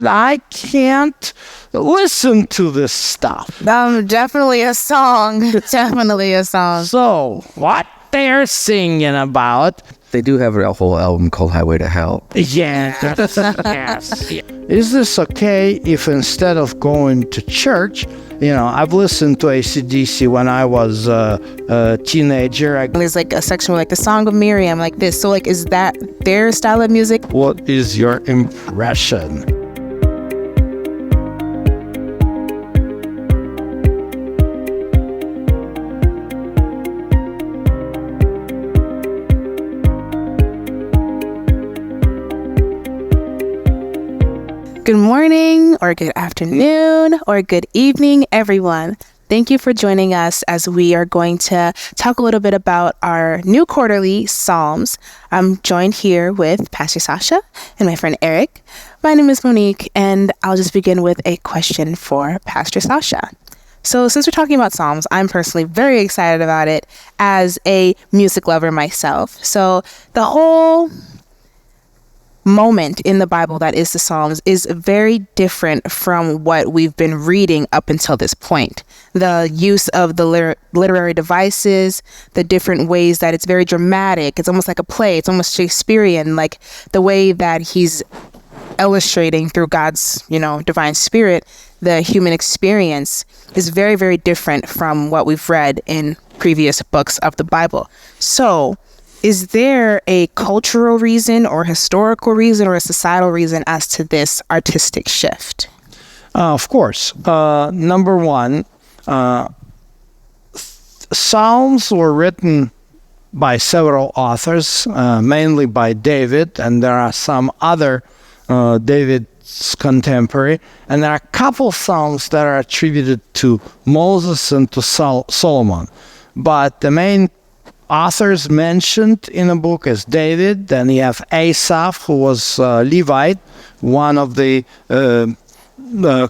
I can't listen to this stuff. Definitely a song. Definitely a song. So, what they're singing about... They do have a whole album called Highway to Hell. Yeah. Yes. Is this okay if instead of going to church, I've listened to AC/DC when I was a teenager. There's like a section where like the Song of Miriam, like this. So like, is that their style of music? What is your impression? Good morning, or good afternoon, or good evening, everyone. Thank you for joining us as we are going to talk a little bit about our new quarterly Psalms. I'm joined here with Pastor Sasha and my friend Eric. My name is Monique, and I'll just begin with a question for Pastor Sasha. So since we're talking about Psalms, I'm personally very excited about it as a music lover myself. So the whole moment in the Bible that is the Psalms is very different from what we've been reading up until this point. The use of the literary devices, the different ways that it's very dramatic. It's almost like a play. It's almost Shakespearean, like the way that he's illustrating through God's, divine spirit, the human experience is very, very different from what we've read in previous books of the Bible. So, is there a cultural reason or historical reason or a societal reason as to this artistic shift? Of course. Number one, Psalms were written by several authors, mainly by David, and there are some other David's contemporary, and there are a couple Psalms that are attributed to Moses and to Solomon. But the main authors mentioned in the book is David. Then you have Asaph, who was Levite, one of the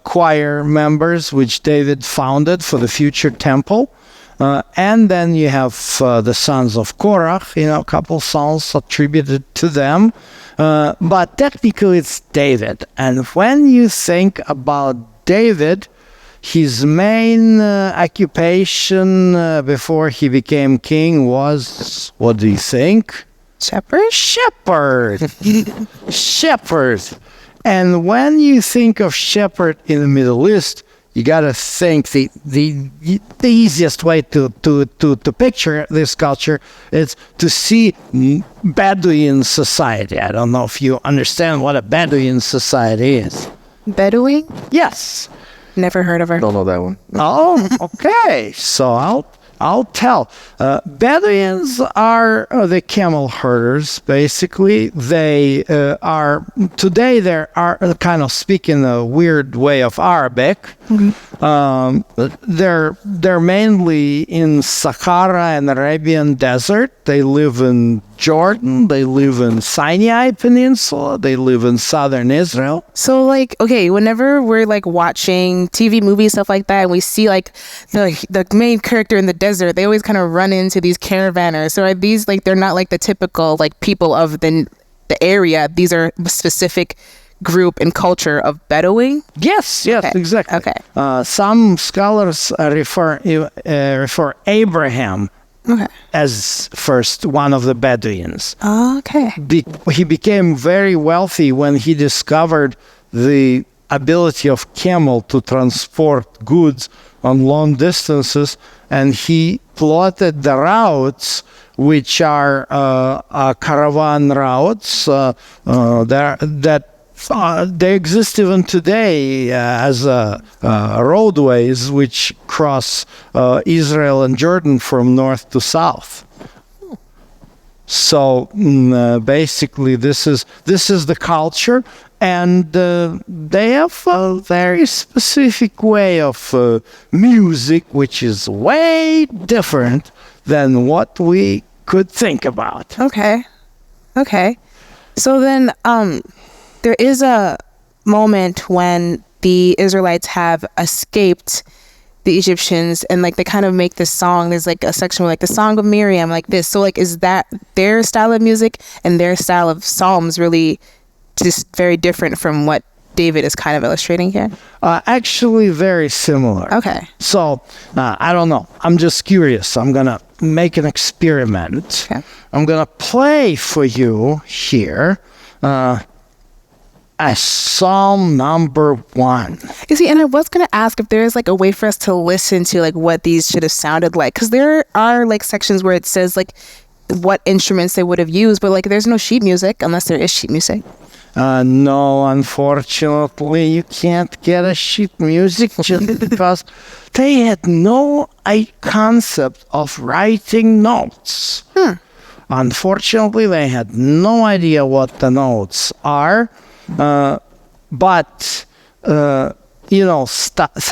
choir members which David founded for the future temple. And then you have the sons of Korah, a couple songs attributed to them. But technically it's David. And when you think about David, his main occupation before he became king was, what do you think? Shepherd? Shepherd. Shepherd. And when you think of shepherd in the Middle East, you got to think the easiest way to picture this culture is to see Bedouin society. I don't know if you understand what a Bedouin society is. Bedouin? Yes. Never heard of her. Don't know that one. Oh, okay. So I'll tell. Bedouins are the camel herders, basically. They are kind of speak in a weird way of Arabic. Mm-hmm. They're mainly in Sahara and Arabian Desert. They live in Jordan. They live in Sinai Peninsula. They live in southern Israel. So, whenever we're watching TV movies, stuff like that, and we see the main character in the desert, they always kind of run into these caravanners. So are these they're not the typical people of the area? These are a specific group and culture of Bedouin? Yes, okay. Exactly. Okay. Some scholars refer Abraham as first one of the Bedouins. Okay. He became very wealthy when he discovered the ability of camel to transport goods on long distances, and he plotted the routes which are caravan routes they exist even today as roadways which cross Israel and Jordan from north to south. So basically, this is the culture, and they have a very specific way of music, which is way different than what we could think about. Okay. So then, there is a moment when the Israelites have escaped the Egyptians, and they kind of make this song. There's a section where the Song of Miriam, this. So is that their style of music and their style of psalms really just very different from what David is kind of illustrating here? Actually, very similar. Okay. So, I don't know. I'm just curious. I'm going to make an experiment. Okay. I'm going to play for you here a Psalm number 1. You see, and I was going to ask if there is like a way for us to listen to like what these should have sounded like. Because there are like sections where it says like what instruments they would have used. But like there's no sheet music unless there is sheet music. No, unfortunately, you can't get a sheet music just because they had no concept of writing notes. Unfortunately, they had no idea what the notes are. But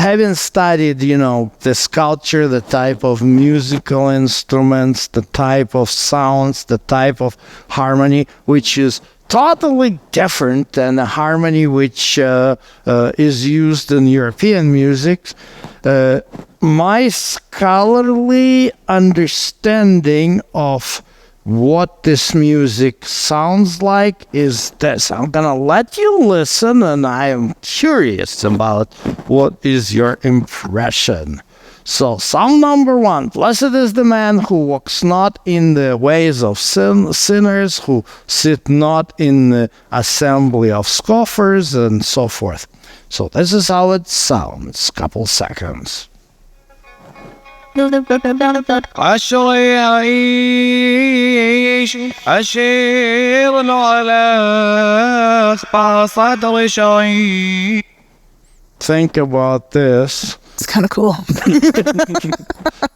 having studied, the sculpture, the type of musical instruments, the type of sounds, the type of harmony, which is totally different than the harmony which is used in European music. My scholarly understanding of what this music sounds like is this. I'm gonna let you listen, and I am curious about what is your impression. So, Psalm number 1. Blessed is the man who walks not in the ways of sinners, who sit not in the assembly of scoffers, and so forth. So this is how it sounds. Couple seconds. Think about this. It's kind of cool.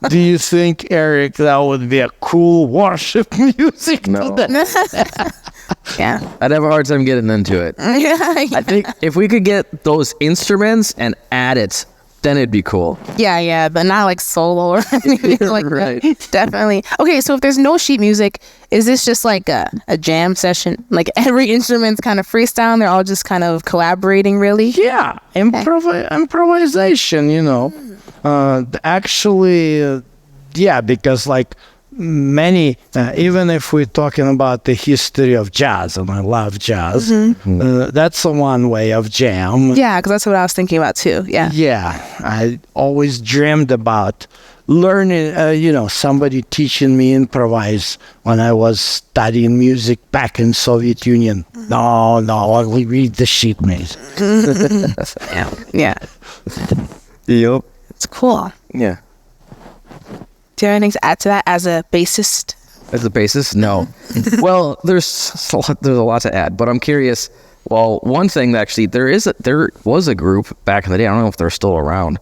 Do you think, Aric, that would be a cool worship music? No. Yeah. I'd have a hard time getting into it. I think if we could get those instruments and add it, then it'd be cool. Yeah, but not like solo or anything like Right. that. Definitely. Okay, so if there's no sheet music, is this just like a jam session? Like every instrument's kind of freestyle, they're all just kind of collaborating, really? Yeah, improvisation, Actually, yeah, because like many, even if we're talking about the history of jazz, and I love jazz, that's one way of jam. Yeah, because that's what I was thinking about too. Yeah. Yeah, I always dreamed about learning, somebody teaching me improvise when I was studying music back in Soviet Union. No, we read the sheet music. Yeah. Yep. It's cool. Yeah. Do you have anything to add to that as a bassist? As a basis, no. Well, there's a lot to add, but I'm curious. Well, one thing actually, there was a group back in the day. I don't know if they're still around,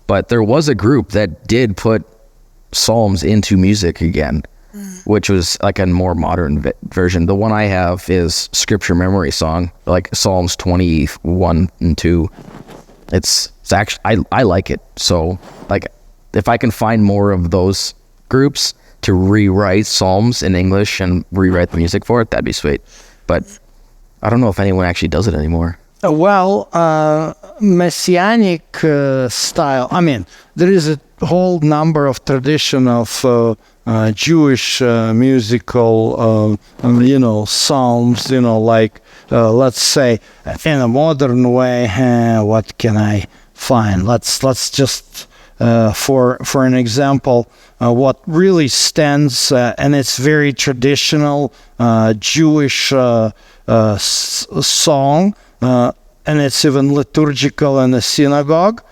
but there was a group that did put psalms into music again, which was like a more modern version. The one I have is Scripture Memory Song, like Psalms 21 and 2. It's actually I like it. So like, if I can find more of those groups to rewrite psalms in English and rewrite the music for it, that'd be sweet. But I don't know if anyone actually does it anymore. Well, messianic style. I mean, there is a whole number of tradition of Jewish musical, psalms. Like let's say in a modern way. What can I find? Let's just for an example, what really stands, and it's very traditional Jewish song. And it's even liturgical in the synagogue.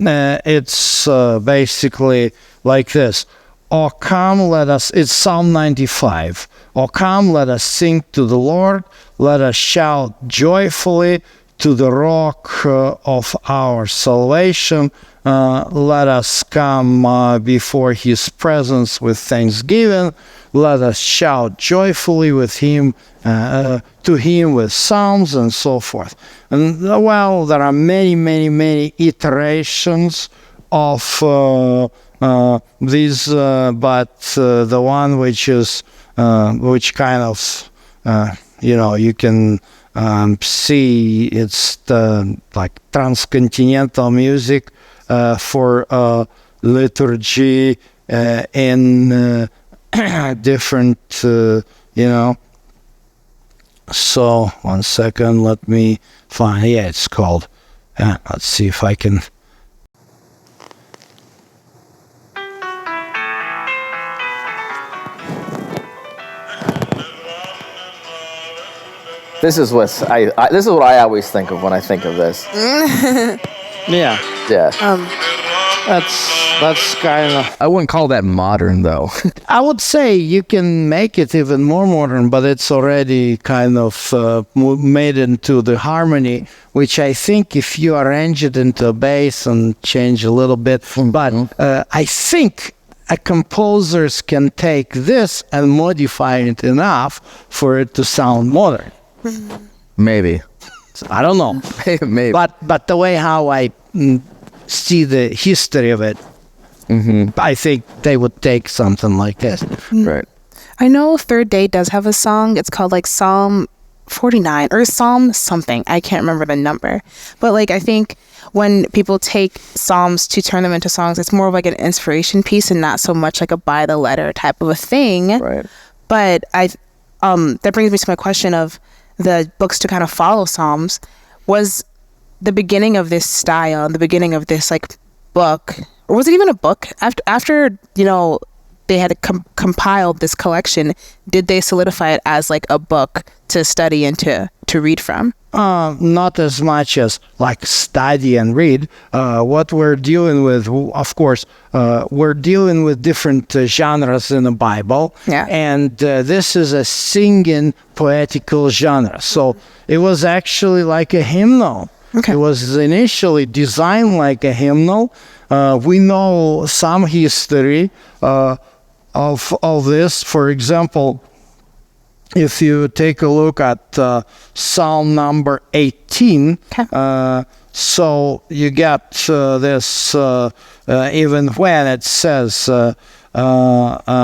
It's basically like this. Oh, come, let us, it's Psalm 95. Oh, come, let us sing to the Lord. Let us shout joyfully to the rock of our salvation. Let us come before his presence with thanksgiving. Let us shout joyfully with him, to him with psalms and so forth. And well, there are many iterations of these, but the one which is, which kind of, you can see it's the like transcontinental music for liturgy in different, So, 1 second, let me find. Yeah, it's called. Let's see if I can. This is what this is what I always think of when I think of this. Yeah, Yeah. that's kind of. I wouldn't call that modern though. I would say you can make it even more modern, but it's already kind of made into the harmony, which I think if you arrange it into a bass and change a little bit, but I think composers can take this and modify it enough for it to sound modern. Maybe. I don't know. Maybe. But the way how I see the history of it, I think they would take something like this. Right. I know Third Day does have a song. It's called like Psalm 49 or Psalm something. I can't remember the number. But like I think when people take psalms to turn them into songs, it's more of like an inspiration piece and not so much like a by the letter type of a thing. Right. But that brings me to my question of the books to kind of follow Psalms. Was the beginning of this style, the beginning of this like book, or was it even a book? After you know they had compiled this collection, did they solidify it as like a book to study and to read from? Not as much as like study and read. What we're dealing with, of course, we're dealing with different genres in the Bible. Yeah. And this is a singing poetical genre. So it was actually like a hymnal. Okay. It was initially designed like a hymnal. We know some history of this. For example, if you take a look at Psalm number 18, so you get this, even when it says, I'll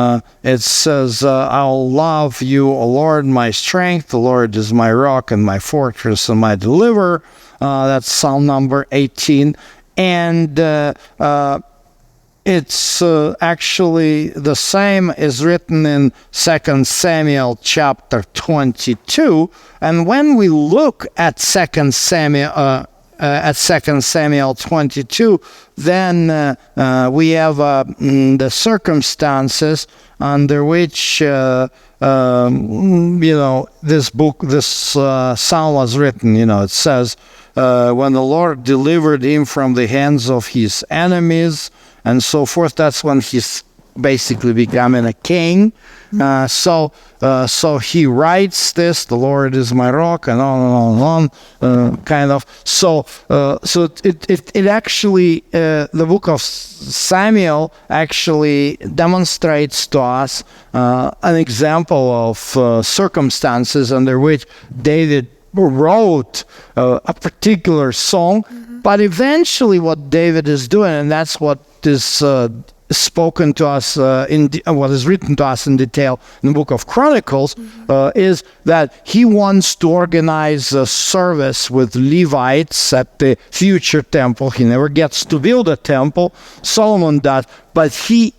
love you, O Lord, my strength. The Lord is my rock and my fortress and my deliverer. That's Psalm number 18. And it's actually the same is written in 2 Samuel chapter 22. And when we look at 2 Samuel 22, then we have the circumstances under which this psalm was written. It says, when the Lord delivered him from the hands of his enemies and so forth. That's when he's basically becoming a king. So he writes this, the Lord is my rock, and on, kind of. So it actually, the book of Samuel actually demonstrates to us an example of circumstances under which David wrote a particular song. But eventually what David is doing, and that's what is spoken to us what is written to us in detail in the book of Chronicles, is that he wants to organize a service with Levites at the future temple. He never gets to build a temple, Solomon does, but he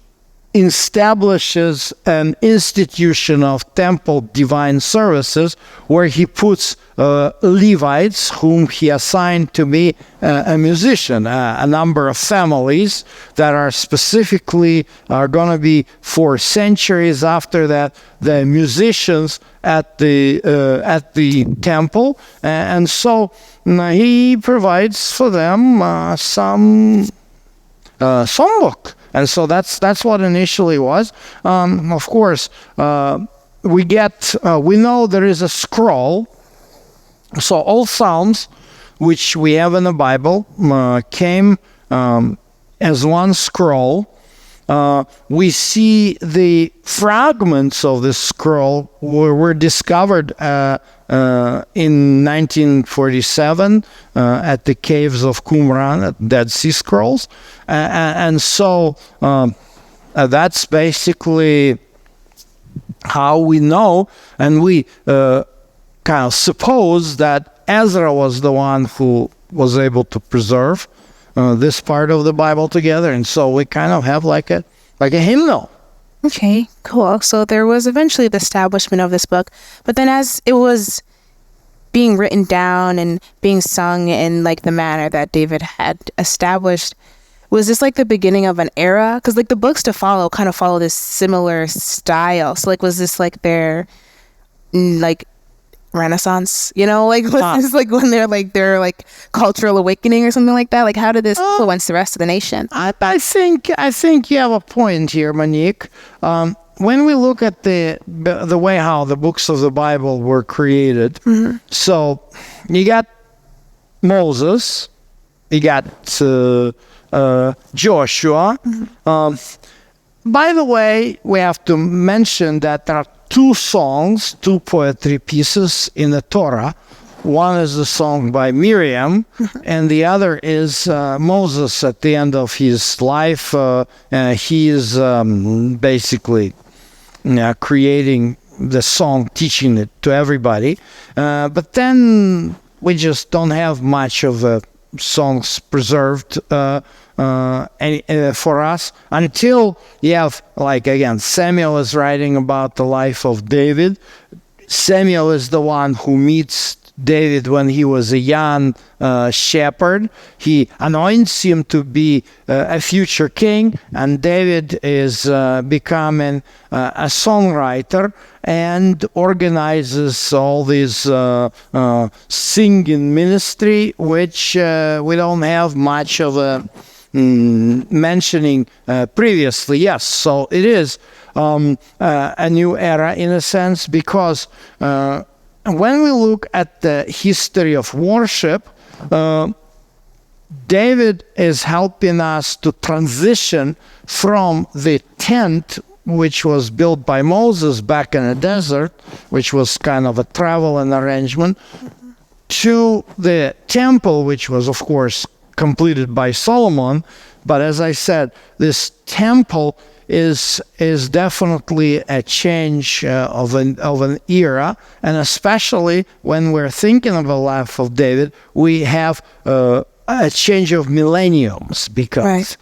establishes an institution of temple divine services where he puts Levites, whom he assigned to be a musician, a number of families that are specifically going to be for centuries after that the musicians at the temple, and so he provides for them some songbook. And so that's what initially was. Of course, we know there is a scroll. So all Psalms, which we have in the Bible, came as one scroll. We see the fragments of this scroll were discovered in 1947 at the caves of Qumran, at Dead Sea Scrolls. And so that's basically how we know, and we kind of suppose that Ezra was the one who was able to preserve this part of the Bible together, and so we kind of have like a hymnal. Okay, cool. So there was eventually the establishment of this book, but then as it was being written down and being sung in like the manner that David had established, was this like the beginning of an era? Because like the books to follow kind of follow this similar style. So like, was this like their like Renaissance? You know, like was this like when they're like cultural awakening or something like that? Like how did this influence the rest of the nation? I think you have a point here, Monique. When we look at the way how the books of the Bible were created, so you got Moses, you got Joshua. By the way, we have to mention that there are two poetry pieces in the Torah. One is a song by Miriam, and the other is Moses at the end of his life. He is basically creating the song, teaching it to everybody. But then we just don't have much of the songs preserved for us until you have, like, again, Samuel is writing about the life of David. Samuel is the one who meets David when he was a young shepherd. He anoints him to be a future king, and David is becoming a songwriter and organizes all this singing ministry, which we don't have much of a mentioning previously. Yes, so it is a new era in a sense, because when we look at the history of worship, David is helping us to transition from the tent, which was built by Moses back in the desert, which was kind of a travel and arrangement, to the temple, which was, of course, completed by Solomon. But as I said, this temple is definitely a change of an era, and especially when we're thinking of the life of David, we have a change of millenniums, because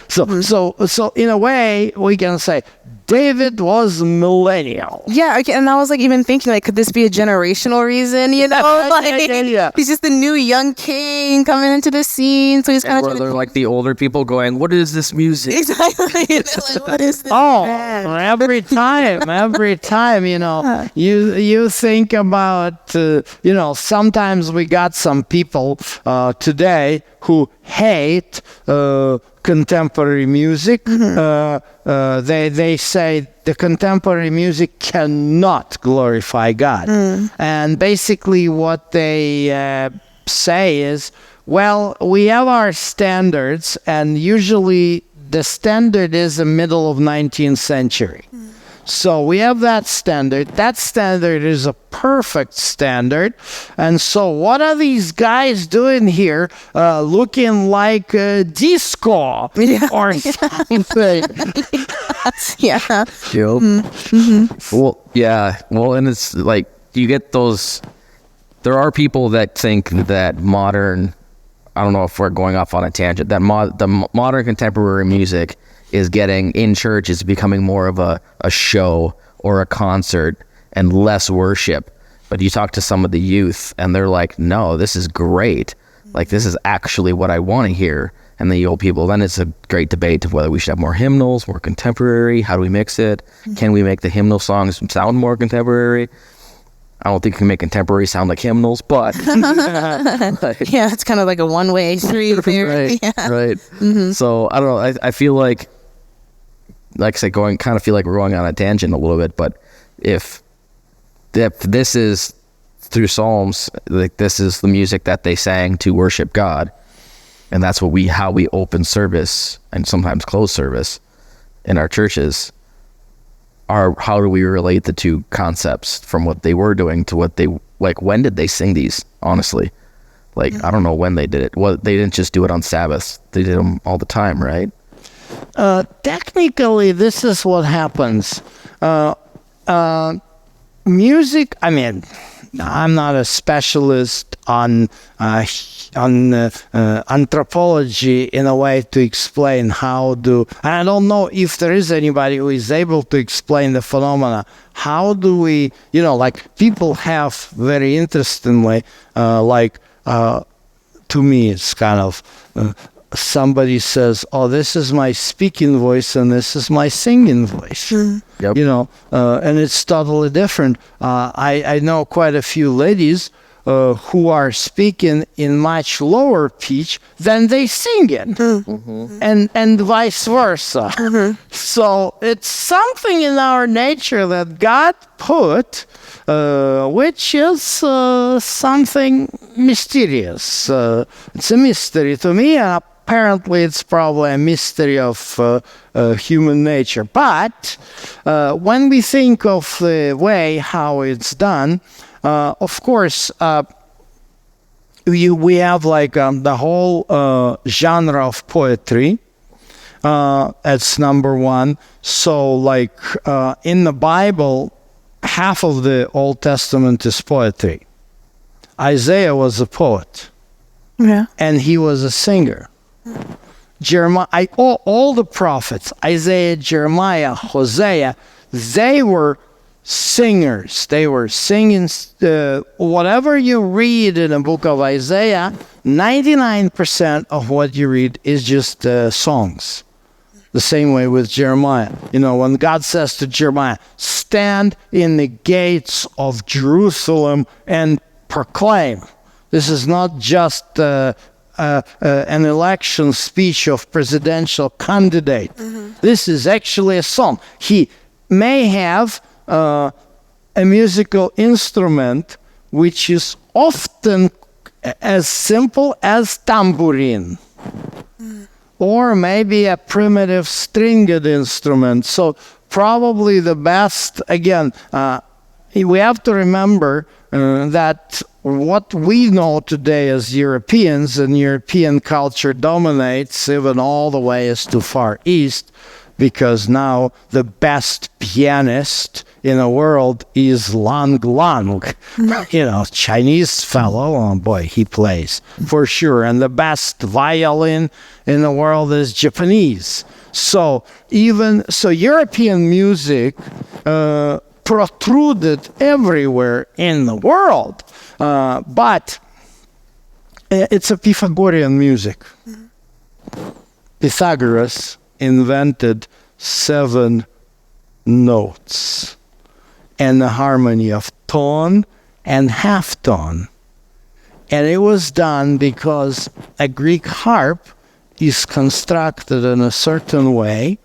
so in a way we can say David was millennial. Yeah, okay, and I was like even thinking, like, could this be a generational reason? You know, like he's just the new young king coming into the scene, so he's kind of they're like the older people going, "What is this music?" Exactly. Like, what is this? Every time, you know, you think about, sometimes we got some people today who hate contemporary music. They say the contemporary music cannot glorify God. And basically what they say is, well, we have our standards, and usually the standard is the middle of 19th century. So we have that standard. That standard is a perfect standard. And so what are these guys doing here looking like disco or something? Yeah. Yep. Well, yeah. Well, and it's like you get those. There are people that think that modern, I don't know if we're going off on a tangent, that the modern contemporary music is getting in church, is becoming more of a show or a concert and less worship. But you talk to some of the youth and they're like, no, this is great. Like, this is actually what I want to hear. And the old people, then it's a great debate of whether we should have more hymnals, more contemporary. How do we mix it? Can we make the hymnal songs sound more contemporary? I don't think you can make contemporary sound like hymnals, but yeah, it's kind of like a one-way street. Right. Mm-hmm. So I don't know. I feel like I said, feel like we're going on a tangent a little bit. But if this is through Psalms, like, this is the music that they sang to worship God, and that's how we open service and sometimes close service in our churches. How do we relate the two concepts from what they were doing to what they, like, when did they sing these, honestly? Like, I don't know when they did it. Well, they didn't just do it on Sabbath. They did them all the time, right? Technically, this is what happens. Music, I mean, I'm not a specialist on anthropology in a way to explain how do. I don't know if there is anybody who is able to explain the phenomena. How do we, like people have very interestingly, to me, it's kind of somebody says, "Oh, this is my speaking voice and this is my singing voice." Yep. And it's totally different. I know quite a few ladies who are speaking in much lower pitch than they sing in, and vice versa. So it's something in our nature that God put, which is something mysterious. It's a mystery to me, and apparently it's probably a mystery of human nature. But when we think of the way how it's done, of course, we have like the whole genre of poetry. That's number one. So like in the Bible, half of the Old Testament is poetry. Isaiah was a poet. Yeah. And he was a singer. Jeremiah, all the prophets, Isaiah, Jeremiah, Hosea, they were singers. They were singing. Whatever you read in the book of Isaiah, 99% of what you read is just songs. The same way with Jeremiah. When God says to Jeremiah, stand in the gates of Jerusalem and proclaim. This is not just an election speech of presidential candidate. This is actually a song. He may have a musical instrument which is often as simple as tambourine, or maybe a primitive stringed instrument. So probably the best, again, we have to remember that what we know today as Europeans, and European culture dominates even all the way as to Far East, because now the best pianist in the world is Lang Lang. Chinese fellow, oh boy, he plays for sure. And the best violin in the world is Japanese. So European music protruded everywhere in the world. But it's a Pythagorean music. Pythagoras invented 7 notes and the harmony of tone and half tone. And it was done because a Greek harp is constructed in a certain way,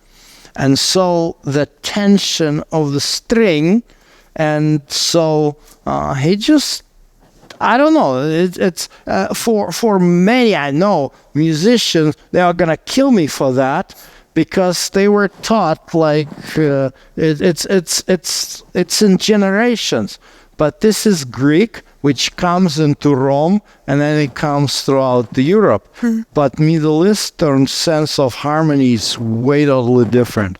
and so the tension of the string, and so he just, I don't know, it's for many, I know, musicians, they are gonna kill me for that, because they were taught like it's in generations. But this is Greek, which comes into Rome, and then it comes throughout Europe. But Middle Eastern sense of harmony is way totally different.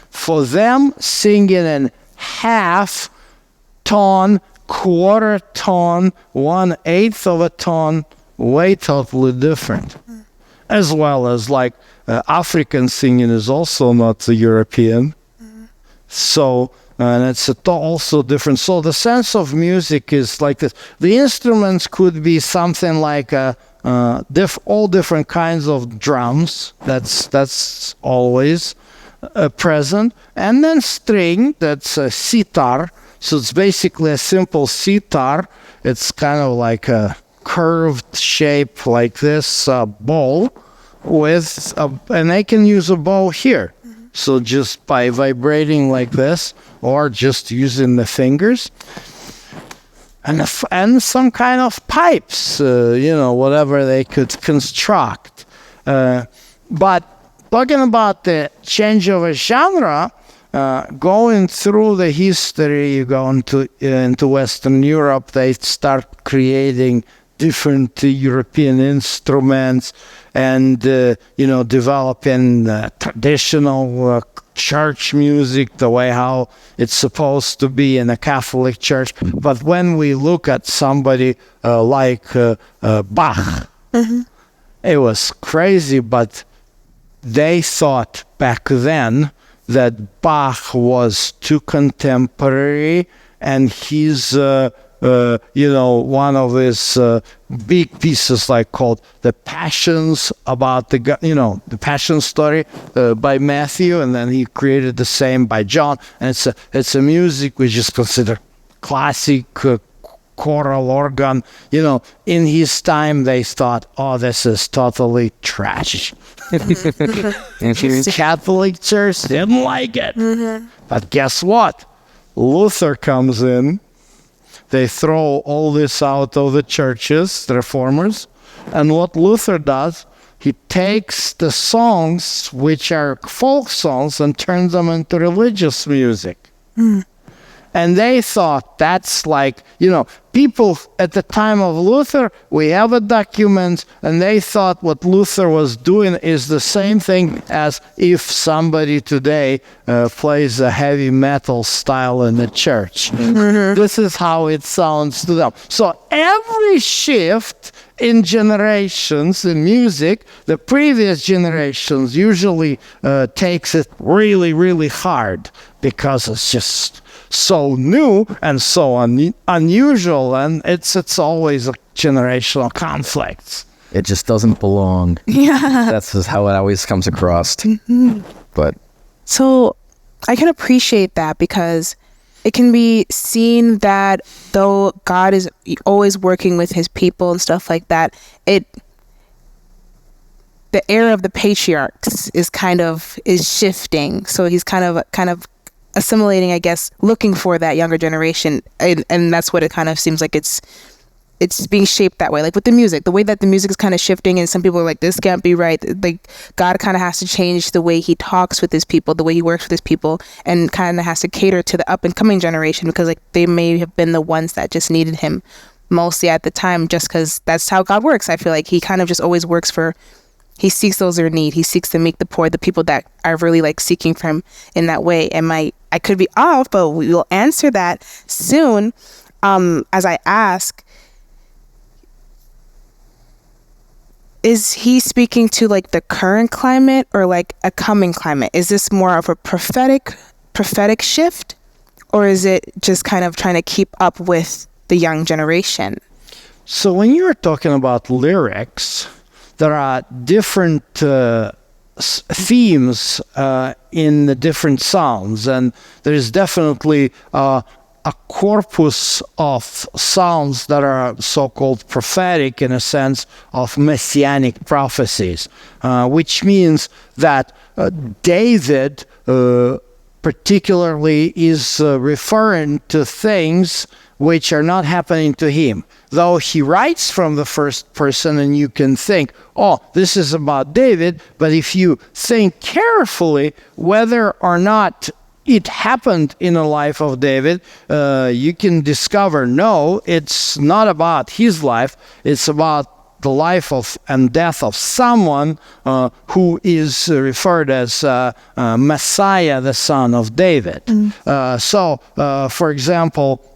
For them, singing in half tone, quarter tone, 1/8 of a tone, way totally different. As well as like African singing is also not the European. So, and it's also different. So the sense of music is like this. The instruments could be something like all different kinds of drums. That's always present. And then string, that's a sitar. So it's basically a simple sitar. It's kind of like a curved shape like this bowl with and they can use a bow here. So just by vibrating like this, or just using the fingers, and some kind of pipes, whatever they could construct. But talking about the change of a genre, going through the history, you go into Western Europe, they start creating different European instruments and, developing traditional church music, the way how it's supposed to be in a Catholic church. But when we look at somebody like Bach, it was crazy, but they thought back then that Bach was too contemporary, and he's one of his big pieces like called the Passions about the Passion story by Matthew, and then he created the same by John, and it's a music which is considered classic choral organ. In his time they thought, oh, this is totally trash. And Catholic Church didn't like it. But guess what? Luther comes in. They throw all this out of the churches, the reformers. And what Luther does, he takes the songs, which are folk songs, and turns them into religious music. And they thought that's like, people at the time of Luther, we have a document, and they thought what Luther was doing is the same thing as if somebody today plays a heavy metal style in the church. This is how it sounds to them. So every shift in generations in music, the previous generations usually takes it really, really hard because it's just so new and so unusual, and it's always a generational conflict. It just doesn't belong. Yeah. That's just how it always comes across. But So I can appreciate that, because it can be seen that though God is always working with his people and stuff like that, the era of the patriarchs is shifting. So he's kind of assimilating, I guess, looking for that younger generation, and that's what it kind of seems like it's being shaped that way. Like with the music, the way that the music is kind of shifting, and some people are like, this can't be right. Like God kind of has to change the way he talks with his people, the way he works with his people, and kind of has to cater to the up and coming generation, because like they may have been the ones that just needed him mostly at the time, just because that's how God works. I feel like he kind of just always works he seeks those who are in need. He seeks the meek, the poor, the people that are really like seeking for him in that way. And I could be off, but we will answer that soon. As I ask, is he speaking to like the current climate or like a coming climate? Is this more of a prophetic shift, or is it just kind of trying to keep up with the young generation? So when you're talking about lyrics, there are different themes in the different sounds, and there is definitely a corpus of sounds that are so-called prophetic, in a sense of messianic prophecies, which means that David particularly is referring to things which are not happening to him. Though he writes from the first person, and you can think, oh, this is about David, but if you think carefully whether or not it happened in the life of David, you can discover, no, it's not about his life, it's about the life of and death of someone who is referred as Messiah, the son of David. For example,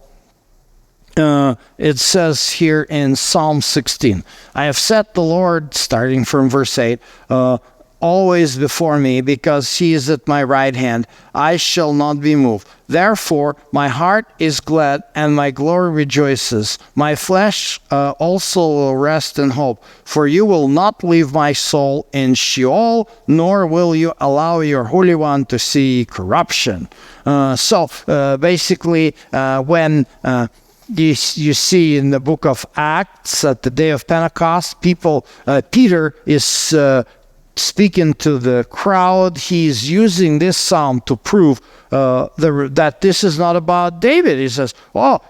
it says here in Psalm 16, I have set the Lord, starting from verse 8, always before me, because he is at my right hand. I shall not be moved. Therefore, my heart is glad and my glory rejoices. My flesh also will rest in hope. For you will not leave my soul in Sheol, nor will you allow your Holy One to see corruption. Basically, when you see in the book of Acts at the day of Pentecost, Peter is speaking to the crowd. He's using this psalm to prove that this is not about David. He says, oh,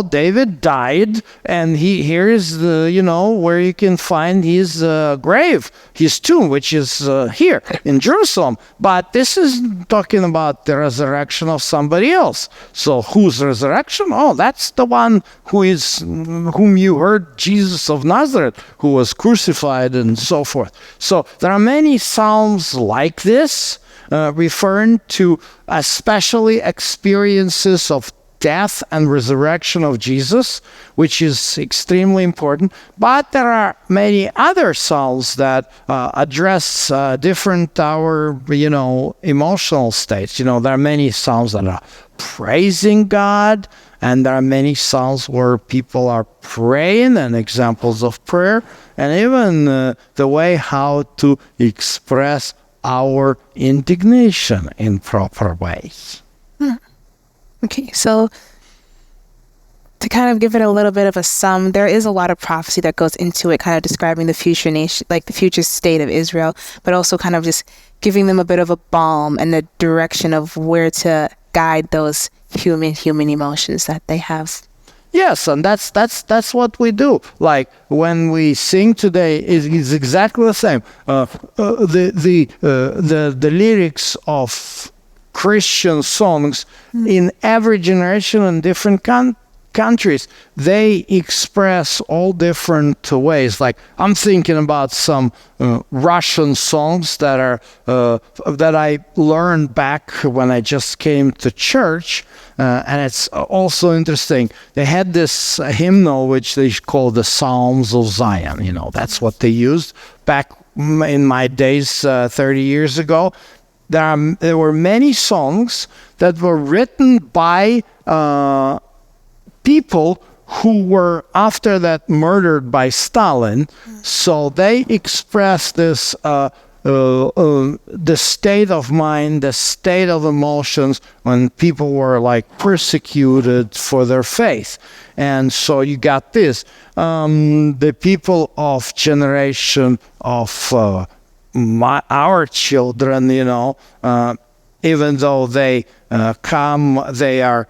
David died, and here is where you can find his grave, his tomb, which is here in Jerusalem. But this is talking about the resurrection of somebody else. So whose resurrection? Oh, that's the one whom you heard, Jesus of Nazareth, who was crucified and so forth. So there are many psalms like this, referring to especially experiences of death and resurrection of Jesus, which is extremely important. But there are many other psalms that address different our emotional states. There are many psalms that are praising God, and there are many psalms where people are praying and examples of prayer, and even the way how to express our indignation in proper ways. Okay, so to kind of give it a little bit of a sum, there is a lot of prophecy that goes into it, kind of describing the future nation, like the future state of Israel, but also kind of just giving them a bit of a balm and the direction of where to guide those human emotions that they have. Yes, and that's what we do. Like when we sing today, is exactly the same. The lyrics of Christian songs in every generation and different countries, they express all different ways. Like I'm thinking about some Russian songs that are that I learned back when I just came to church, and it's also interesting. They had this hymnal which they call the Psalms of Zion. That's what they used back in my days 30 years ago. There were many songs that were written by people who were after that murdered by Stalin. So they expressed this the state of mind, the state of emotions when people were like persecuted for their faith. And so you got this. The people of generation of our children, even though they they are,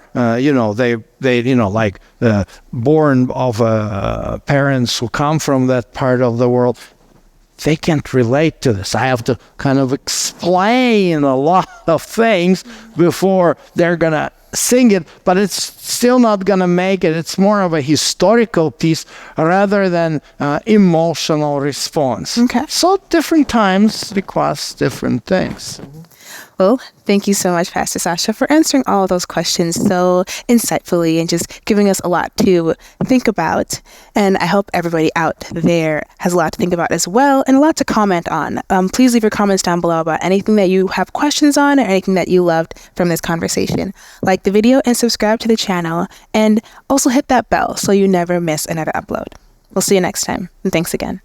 born of parents who come from that part of the world, they can't relate to this. I have to kind of explain a lot of things before they're going to sing it, but it's still not going to make it. It's more of a historical piece rather than emotional response. Okay. So different times request different things. Well, thank you so much, Pastor Sasha, for answering all of those questions so insightfully and just giving us a lot to think about. And I hope everybody out there has a lot to think about as well and a lot to comment on. Please leave your comments down below about anything that you have questions on or anything that you loved from this conversation. Like the video and subscribe to the channel, and also hit that bell so you never miss another upload. We'll see you next time, and thanks again.